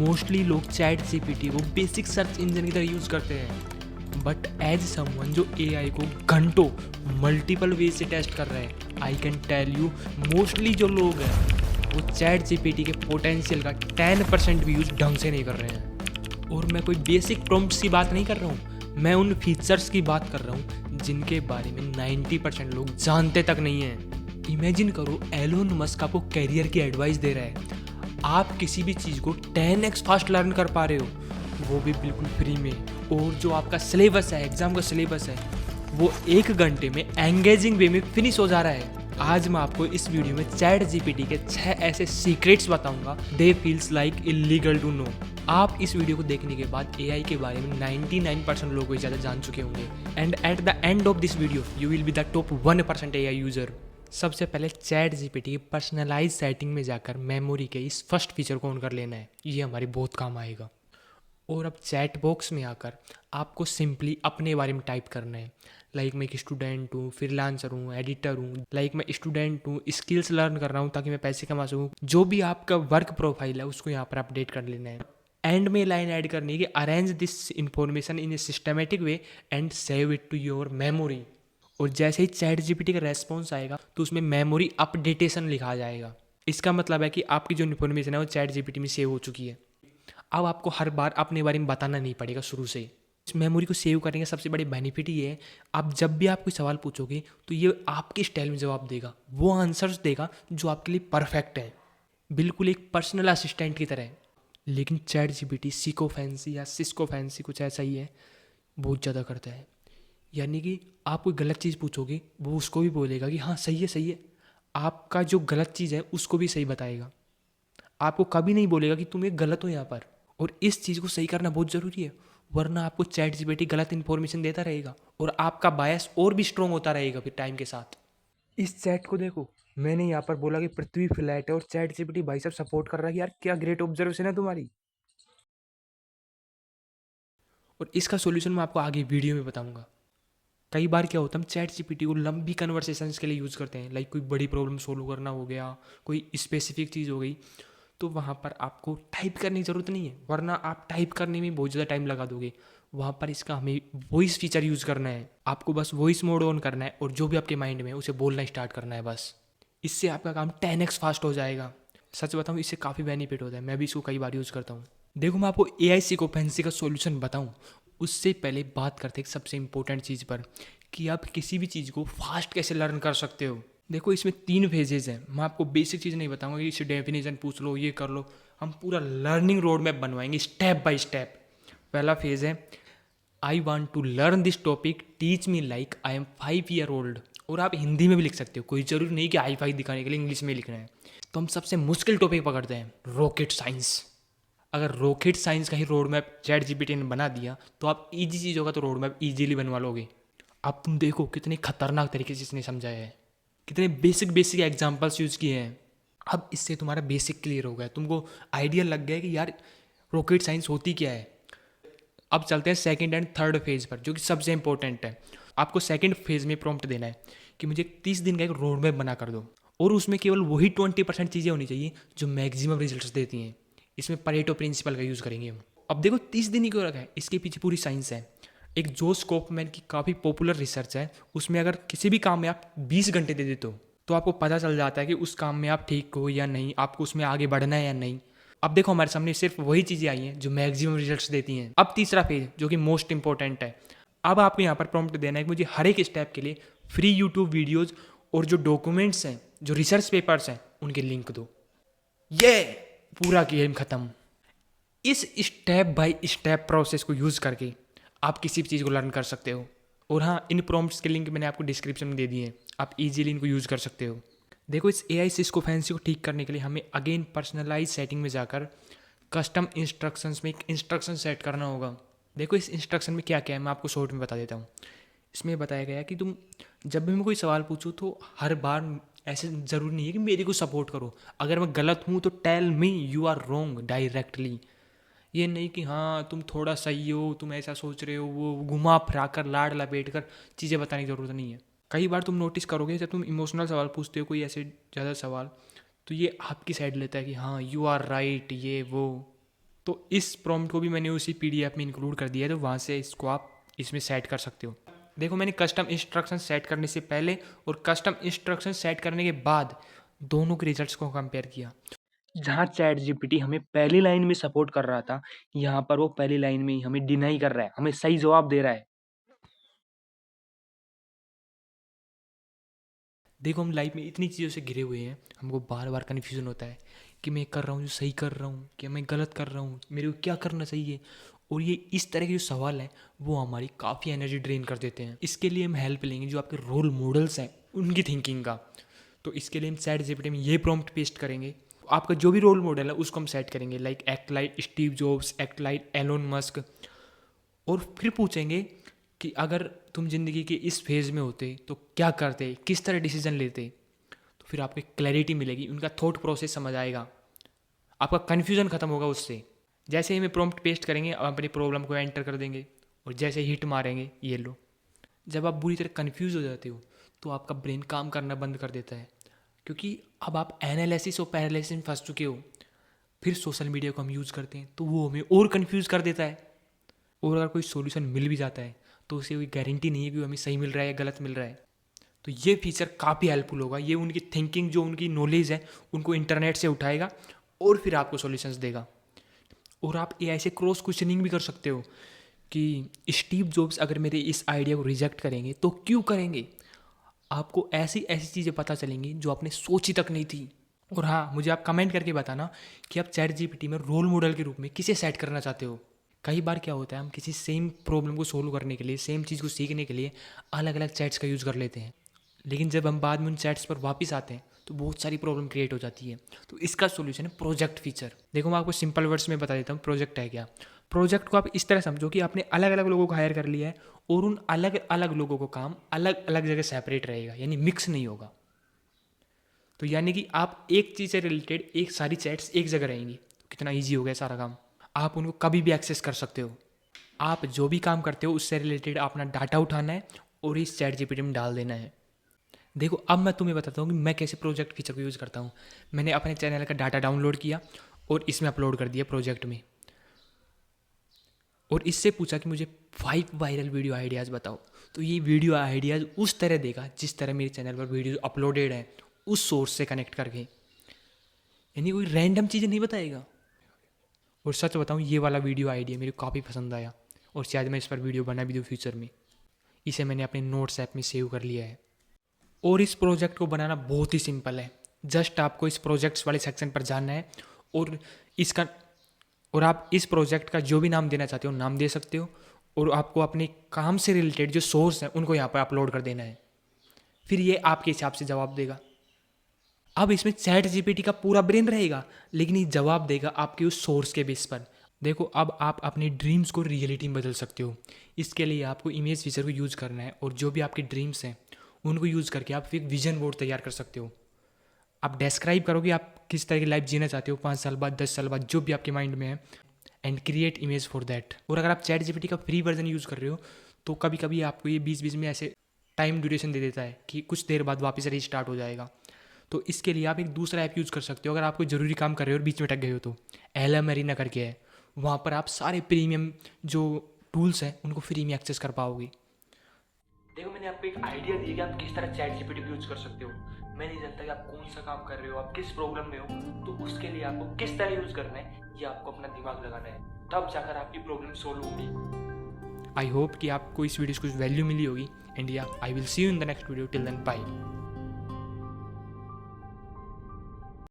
Mostly लोग chat GPT को basic search engine की तरह यूज़ करते हैं, बट एज समवन जो एआई को घंटों मल्टीपल वे से टेस्ट कर रहे हैं, I can tell you mostly जो लोग हैं वो चैट जीपीटी के पोटेंशियल का 10% भी यूज़ ढंग से नहीं कर रहे हैं। और मैं कोई बेसिक प्रॉम्प्ट्स की बात नहीं कर रहा हूँ, मैं उन फीचर्स की बात कर रहा हूँ जिनके बारे में 90% लोग जानते तक नहीं हैं। इमेजिन करो एलोन मस्क आपको कैरियर की एडवाइस दे रहा है, आप किसी भी चीज़ को 10x फास्ट लर्न कर पा रहे हो, वो भी बिल्कुल फ्री में। और जो आपका सिलेबस है, एग्जाम का सिलेबस है, वो 1 घंटे में एंगेजिंग वे में फिनिश हो जा रहा है। आज मैं आपको इस वीडियो में चैट जीपीटी के 6 ऐसे सीक्रेट्स बताऊंगा they feels like illegal to know. आप इस वीडियो को देखने के बाद एआई के बारे में 99% लोगों से ज़्यादा जान चुके होंगे, and at the end of this video you will be the top 1% AI user. सबसे पहले चैट जीपीटी की पर्सनलाइज सेटिंग में जाकर मेमोरी के इस फर्स्ट फीचर को ऑन कर लेना है, ये हमारे बहुत काम आएगा। और अब चैट बॉक्स में आकर आपको सिंपली अपने बारे में टाइप करना है, लाइक मैं एक स्टूडेंट हूँ, फ्रीलांसर हूँ, एडिटर हूँ, लाइक मैं स्टूडेंट हूँ, स्किल्स लर्न कर रहा हूँ ताकि मैं पैसे कमा सकूँ। जो भी आपका वर्क प्रोफाइल है उसको यहाँ पर अपडेट कर लेना है। एंड में लाइन ऐड करनी है कि arrange this information in a systematic way and save it to your memory. और जैसे ही चैट जीपीटी का रेस्पॉन्स आएगा तो उसमें मेमोरी अपडेटेशन लिखा जाएगा। इसका मतलब है कि आपकी जो इन्फॉर्मेशन है वो चैट जीपीटी में सेव हो चुकी है। अब आपको हर बार अपने बारे में बताना नहीं पड़ेगा शुरू से। इस मेमोरी को सेव करने का सबसे बड़ी बेनिफिट ये है, आप जब भी आप कोई सवाल पूछोगे तो ये आपके स्टाइल में जवाब देगा, वो आंसर्स देगा जो आपके लिए परफेक्ट है, बिल्कुल एक पर्सनल असिस्टेंट की तरह। लेकिन चैट जीपीटी सिको फैंसी या सिस्को फैंसी कुछ ऐसा ही है, बहुत ज़्यादा करता है। यानी कि आप कोई गलत चीज़ पूछोगे वो उसको भी बोलेगा कि हाँ सही है सही है, आपका जो गलत चीज़ है उसको भी सही बताएगा। आपको कभी नहीं बोलेगा कि तुम ये गलत हो यहाँ पर। और इस चीज़ को सही करना बहुत ज़रूरी है, वरना आपको चैट जीपीटी गलत इन्फॉर्मेशन देता रहेगा और आपका बायस और भी स्ट्रॉन्ग होता रहेगा फिर टाइम के साथ। इस चैट को देखो, मैंने यहाँ पर बोला कि पृथ्वी फ्लैट है और चैट जीपीटी भाई साहब सपोर्ट कर रहा है कि यार क्या ग्रेट ऑब्जर्वेशन है तुम्हारी। और इसका सोल्यूशन मैं आपको आगे वीडियो में बताऊंगा। कई बार क्या होता है, हम चैट जीपीटी को लंबी कन्वर्सेशंस के लिए यूज़ करते हैं, लाइक कोई बड़ी प्रॉब्लम सोल्व करना हो गया, कोई स्पेसिफिक चीज़ हो गई, तो वहाँ पर आपको टाइप करने की ज़रूरत नहीं है, वरना आप टाइप करने में बहुत ज़्यादा टाइम लगा दोगे। वहाँ पर इसका हमें वॉइस फीचर यूज़ करना है, आपको बस वॉइस मोड ऑन करना है और जो भी आपके माइंड में है उसे बोलना स्टार्ट करना है बस। इससे आपका काम 10x फास्ट हो जाएगा। सच बताऊँ, इससे काफ़ी बेनिफिट होता है, मैं भी इसको कई बार यूज़ करता हूँ। देखो मैं आपको ए आई सिकोफेंसी का सोल्यूशन बताऊँ उससे पहले बात करते हैं एक सबसे इंपॉर्टेंट चीज़ पर, कि आप किसी भी चीज़ को फास्ट कैसे लर्न कर सकते हो। देखो इसमें 3 फेजेज हैं, मैं आपको बेसिक चीज़ नहीं बताऊंगा कि इसे डेफिनेशन पूछ लो ये कर लो, हम पूरा लर्निंग रोड मैप बनवाएंगे स्टेप बाय स्टेप। पहला फेज है, I want to learn this topic, teach me like I am 5 year old. और आप हिंदी में भी लिख सकते हो, कोई ज़रूरी नहीं कि आई फाई दिखाने के लिए इंग्लिश में लिखना है। तो हम सबसे मुश्किल टॉपिक पकड़ते हैं, रॉकेट साइंस। अगर रॉकेट साइंस का ही रोड मैप चैट जीपीटी ने बना दिया तो आप इजी चीज़ होगा तो रोड मैप ईजिली बनवा लोगे। अब तुम देखो कितने खतरनाक तरीके से इसने समझाया है, कितने बेसिक बेसिक एग्जांपल्स यूज़ किए हैं। अब इससे तुम्हारा बेसिक क्लियर हो गया, तुमको आइडिया लग गया कि यार रॉकेट साइंस होती क्या है। अब चलते हैं सेकंड एंड थर्ड फेज पर, जो कि सबसे इंपॉर्टेंट है। आपको सेकंड फेज में प्रॉम्प्ट देना है कि मुझे 30 दिन का एक रोड मैप बना कर दो, और उसमें केवल वही 20% चीज़ें होनी चाहिए जो मैक्सिमम रिजल्ट्स देती हैं। इसमें परेटो प्रिंसिपल का यूज़ करेंगे हम। अब देखो 30 दिन ही क्यों रखा है, इसके पीछे पूरी साइंस है। एक जोस कोपमैन की काफ़ी पॉपुलर रिसर्च है, उसमें अगर किसी भी काम में आप 20 घंटे दे देते हो तो आपको पता चल जाता है कि उस काम में आप ठीक हो या नहीं, आपको उसमें आगे बढ़ना है या नहीं। अब देखो हमारे सामने सिर्फ वही चीज़ें आई हैं जो मैक्सिमम रिजल्ट्स देती हैं। अब तीसरा फेज जो कि मोस्ट इंपॉर्टेंट है, अब आपको यहाँ पर प्रॉम्प्ट देना है कि मुझे हर एक स्टेप के लिए फ्री यूट्यूब वीडियोज़ और जो डॉक्यूमेंट्स हैं, जो रिसर्च पेपर्स हैं, उनके लिंक दो। ये पूरा गेम खत्म। इस स्टेप बाय स्टेप प्रोसेस को यूज़ करके आप किसी भी चीज़ को लर्न कर सकते हो। और हाँ, इन प्रॉम्प्ट्स के लिंक मैंने आपको डिस्क्रिप्शन में दे दिए हैं, आप इजीली इनको यूज़ कर सकते हो। देखो इस ए आई सिस्को फैंसी को ठीक करने के लिए हमें अगेन पर्सनलाइज सेटिंग में जाकर कस्टम इंस्ट्रक्शंस में एक इंस्ट्रक्शन सेट करना होगा। देखो इस इंस्ट्रक्शन में क्या क्या है मैं आपको शॉर्ट में बता देता हूँ। इसमें बताया गया है कि तुम जब भी मैं कोई सवाल पूछूं तो हर बार ऐसे ज़रूरी नहीं है कि मेरे को सपोर्ट करो, अगर मैं गलत हूँ तो tell me you are wrong directly. ये नहीं कि हाँ तुम थोड़ा सही हो, तुम ऐसा सोच रहे हो, वो घुमा फिरा कर लाड़ लपेट कर चीज़ें बताने की ज़रूरत नहीं है। कई बार तुम नोटिस करोगे जब तुम इमोशनल सवाल पूछते हो, कोई ऐसे ज़्यादा सवाल, तो ये आपकी साइड लेता है कि हाँ यू आर राइट ये वो। तो इस प्रॉम्प्ट को भी मैंने उसी पीडीएफ में इंक्लूड कर दिया है, तो वहाँ से इसको आप इसमें सेट कर सकते हो। देखो मैंने कस्टम इंस्ट्रक्शन सेट करने से पहले और कस्टम इंस्ट्रक्शन सेट करने के बाद दोनों के रिजल्ट्स को कंपेयर किया। जहाँ चैट जीपीटी हमें पहली लाइन में सपोर्ट कर रहा था, यहाँ पर वो पहली लाइन में ही हमें डिनाई कर रहा है, हमें सही जवाब दे रहा है। देखो हम लाइफ में इतनी चीज़ों से घिरे हुए हैं, हमको बार बार कन्फ्यूज़न होता है कि मैं कर रहा हूँ जो सही कर रहा हूँ, क्या मैं गलत कर रहा हूँ, मेरे को क्या करना चाहिए। और ये इस तरह के जो सवाल हैं वो हमारी काफ़ी एनर्जी ड्रेन कर देते हैं। इसके लिए हम हेल्प लेंगे जो आपके रोल मॉडल्स हैं उनकी थिंकिंग का। तो इसके लिए हम चैट जीपीटी में ये प्रॉम्प्ट पेस्ट करेंगे, आपका जो भी रोल मॉडल है उसको हम सेट करेंगे, like act like Steve Jobs, act like Elon Musk. और फिर पूछेंगे कि अगर तुम जिंदगी के इस फेज़ में होते तो क्या करते, किस तरह डिसीजन लेते। तो फिर आपको क्लैरिटी मिलेगी, उनका थॉट प्रोसेस समझ आएगा, आपका कन्फ्यूज़न खत्म होगा उससे। जैसे ही हमें प्रॉम्प्ट पेस्ट करेंगे आप अपनी प्रॉब्लम को एंटर कर देंगे और जैसे हिट मारेंगे ये लो। जब आप बुरी तरह कन्फ्यूज़ हो जाते हो तो आपका ब्रेन काम करना बंद कर देता है, क्योंकि अब आप एनालिसिस और पैरालिसिस में फंस चुके हो। फिर सोशल मीडिया को हम यूज़ करते हैं तो वो हमें और कन्फ्यूज़ कर देता है। और अगर कोई सॉल्यूशन मिल भी जाता है तो उसे कोई गारंटी नहीं है कि वो हमें सही मिल रहा है या गलत मिल रहा है। तो ये फीचर काफ़ी हेल्पफुल होगा, ये उनकी थिंकिंग जो उनकी नॉलेज है उनको इंटरनेट से उठाएगा और फिर आपको सॉल्यूशंस देगा। और आप एआई से क्रॉस क्वेश्चनिंग भी कर सकते हो कि स्टीव जॉब्स अगर मेरे इस आइडिया को रिजेक्ट करेंगे तो क्यों करेंगे। आपको ऐसी ऐसी चीज़ें पता चलेंगी जो आपने सोची तक नहीं थी। और हाँ, मुझे आप कमेंट करके बताना कि आप चैट जीपीटी में रोल मॉडल के रूप में किसे सेट करना चाहते हो। कई बार क्या होता है हम किसी सेम प्रॉब्लम को सोल्व करने के लिए, सेम चीज़ को सीखने के लिए अलग अलग चैट्स का यूज़ कर लेते हैं, लेकिन जब हम बाद में उन चैट्स पर वापस आते हैं तो बहुत सारी प्रॉब्लम क्रिएट हो जाती है। तो इसका सोल्यूशन है प्रोजेक्ट फीचर। देखो मैं आपको सिंपल वर्ड्स में बता देता हूँ प्रोजेक्ट है क्या। प्रोजेक्ट को आप इस तरह समझो कि आपने अलग अलग लोगों को हायर कर लिया है और उन अलग अलग लोगों को काम अलग अलग जगह सेपरेट रहेगा, यानी मिक्स नहीं होगा। तो यानी कि आप एक चीज़ से रिलेटेड एक सारी चैट्स एक जगह रहेंगी, तो कितना ईजी हो गया सारा काम। आप उनको कभी भी एक्सेस कर सकते हो। आप जो भी काम करते हो उससे रिलेटेड अपना डाटा उठाना है और इस चैट जीपीटी में डाल देना है। देखो अब मैं तुम्हें बताता हूँ कि मैं कैसे प्रोजेक्ट फीचर को यूज़ करता हूँ। मैंने अपने चैनल का डाटा डाउनलोड किया और इसमें अपलोड कर दिया प्रोजेक्ट में, और इससे पूछा कि मुझे 5 वायरल वीडियो आइडियाज़ बताओ। तो ये वीडियो आइडियाज़ उस तरह देगा जिस तरह मेरे चैनल पर वीडियो अपलोडेड है उस सोर्स से कनेक्ट करके, यानी कोई रैंडम चीज़ें नहीं बताएगा। और सच बताऊँ ये वाला वीडियो आइडिया मेरे को काफ़ी पसंद आया और शायद मैं इस पर वीडियो बना भी दूँ फ्यूचर में। इसे मैंने अपने नोट्स ऐप में सेव कर लिया है। और इस प्रोजेक्ट को बनाना बहुत ही सिंपल है। जस्ट आपको इस प्रोजेक्ट्स वाले सेक्शन पर जाना है और इसका और आप इस प्रोजेक्ट का जो भी नाम देना चाहते हो नाम दे सकते हो, और आपको अपने काम से रिलेटेड जो सोर्स हैं उनको यहाँ पर अपलोड कर देना है। फिर ये आपके हिसाब से जवाब देगा। अब इसमें चैट जीपीटी का पूरा ब्रेन रहेगा, लेकिन ये जवाब देगा आपके उस सोर्स के बेस पर। देखो अब आप अपने ड्रीम्स को रियलिटी में बदल सकते हो। इसके लिए आपको इमेज फीचर को यूज़ करना है और जो भी आपके ड्रीम्स हैं उनको यूज़ करके आप एक विजन बोर्ड तैयार कर सकते हो। आप डिस्क्राइब करोगे आप किस तरह की लाइफ जीना चाहते हो 5 साल बाद, 10 साल बाद, जो भी आपके माइंड में है, and create image for that. और अगर आप चैट जीपीटी का फ्री वर्जन यूज़ कर रहे हो तो कभी कभी आपको ये बीच बीच में ऐसे टाइम ड्यूरेशन दे देता है कि कुछ देर बाद वापस रीस्टार्ट हो जाएगा। तो इसके लिए आप एक दूसरा ऐप यूज़ कर सकते हो। अगर आप कोई ज़रूरी काम कर रहे हो और बीच में अटक गए हो तो एला मेरीना करके है, वहाँ पर आप सारे प्रीमियम जो टूल्स हैं उनको फ्री में एक्सेस कर पाओगे। देखो मैंने आपको एक आइडिया दिया कि आप किस तरह चैट जीपीटी यूज़ कर सकते हो। मैं नहीं जानता कि आप कौन सा काम कर रहे हो, आप किस प्रॉब्लम में हो, तो उसके लिए आपको किस तरह यूज़ करना है ये आपको अपना दिमाग लगाना है, तब जाकर आपकी प्रॉब्लम सोल्व होगी। आई होप कि आपको इस वीडियो से कुछ वैल्यू मिली होगी, एंड या I will see you in the next video. Till then bye.